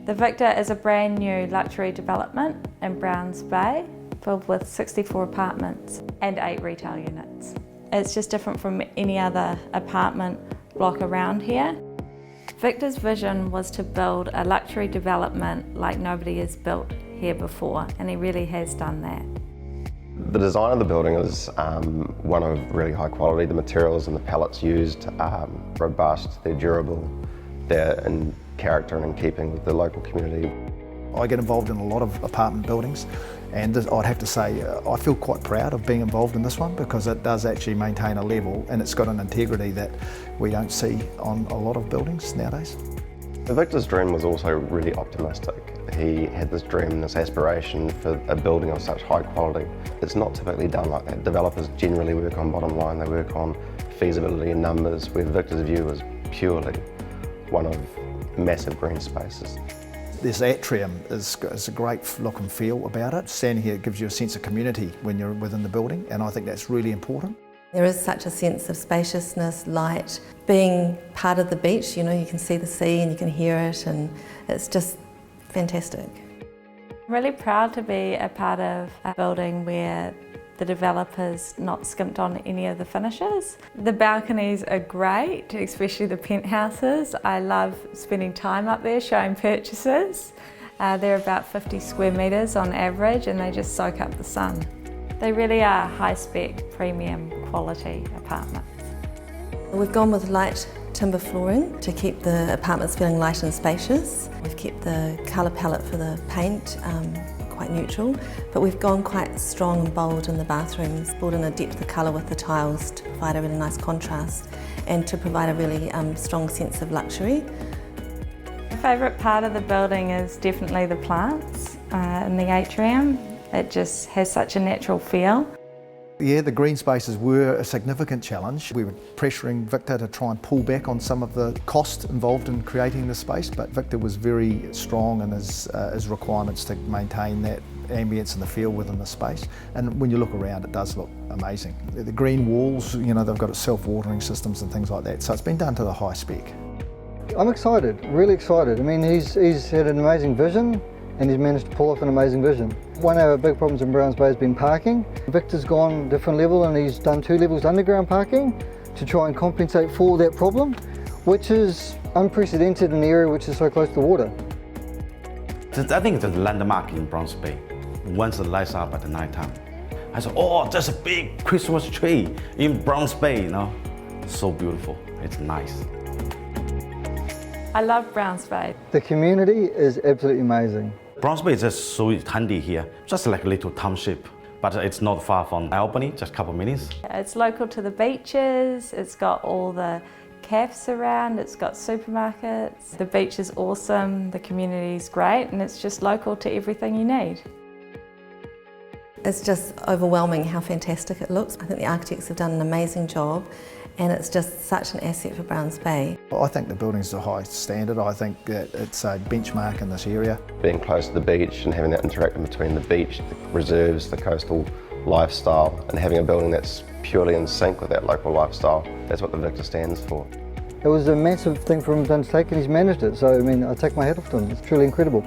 The Victor is a brand new luxury development in Browns Bay, filled with 64 apartments and 8 retail units. It's just different from any other apartment block around here. Victor's vision was to build a luxury development like nobody has built here before, and he really has done that. The design of the building is one of really high quality. The materials and the pallets used are robust, they're durable, they're in character and in keeping with the local community. I get involved in a lot of apartment buildings, and I'd have to say I feel quite proud of being involved in this one because it does actually maintain a level and it's got an integrity that we don't see on a lot of buildings nowadays. Victor's dream was also really optimistic. He had this dream, this aspiration for a building of such high quality. It's not typically done like that. Developers generally work on bottom line, they work on feasibility and numbers, where Victor's view is purely one of massive green spaces. This atrium is a great look and feel about it. Standing here gives you a sense of community when you're within the building, and I think that's really important. There is such a sense of spaciousness, light. Being part of the beach, you know, you can see the sea and you can hear it, and it's just fantastic. I'm really proud to be a part of a building where the developers not skimped on any of the finishes. The balconies are great, especially the penthouses. I love spending time up there showing purchases. They're about 50 square metres on average, and they just soak up the sun. They really are high-spec, premium quality apartments. We've gone with light timber flooring to keep the apartments feeling light and spacious. We've kept the colour palette for the paint quite neutral, but we've gone quite strong and bold in the bathrooms, brought in a depth of colour with the tiles to provide a really nice contrast and to provide a really strong sense of luxury. My favourite part of the building is definitely the plants in the atrium. It just has such a natural feel. Yeah, the green spaces were a significant challenge. We were pressuring Victor to try and pull back on some of the cost involved in creating the space, but Victor was very strong in his requirements to maintain that ambience and the feel within the space. And when you look around, it does look amazing. The green walls, you know, they've got self-watering systems and things like that, so it's been done to the high spec. I'm excited, really excited. I mean, he's had an amazing vision and he's managed to pull off an amazing vision. One of our big problems in Browns Bay has been parking. Victor's gone different level and he's done 2 levels underground parking to try and compensate for that problem, which is unprecedented in an area which is so close to water. I think it's a landmark in Browns Bay. Once the lights up at the night time, I said, oh, there's a big Christmas tree in Browns Bay, you know? So beautiful, it's nice. I love Browns Bay. The community is absolutely amazing. Browns Bay is just so handy here, just like a little township, but it's not far from Albany, just a couple of minutes. It's local to the beaches, it's got all the cafes around, it's got supermarkets. The beach is awesome, the community is great, and it's just local to everything you need. It's just overwhelming how fantastic it looks. I think the architects have done an amazing job, and it's just such an asset for Browns Bay. I think the building's a high standard. I think that it's a benchmark in this area. Being close to the beach and having that interaction between the beach, the reserves, the coastal lifestyle, and having a building that's purely in sync with that local lifestyle, that's what the Victor stands for. It was a massive thing for him to undertake and he's managed it, so I mean, I take my hat off to him. It's truly incredible.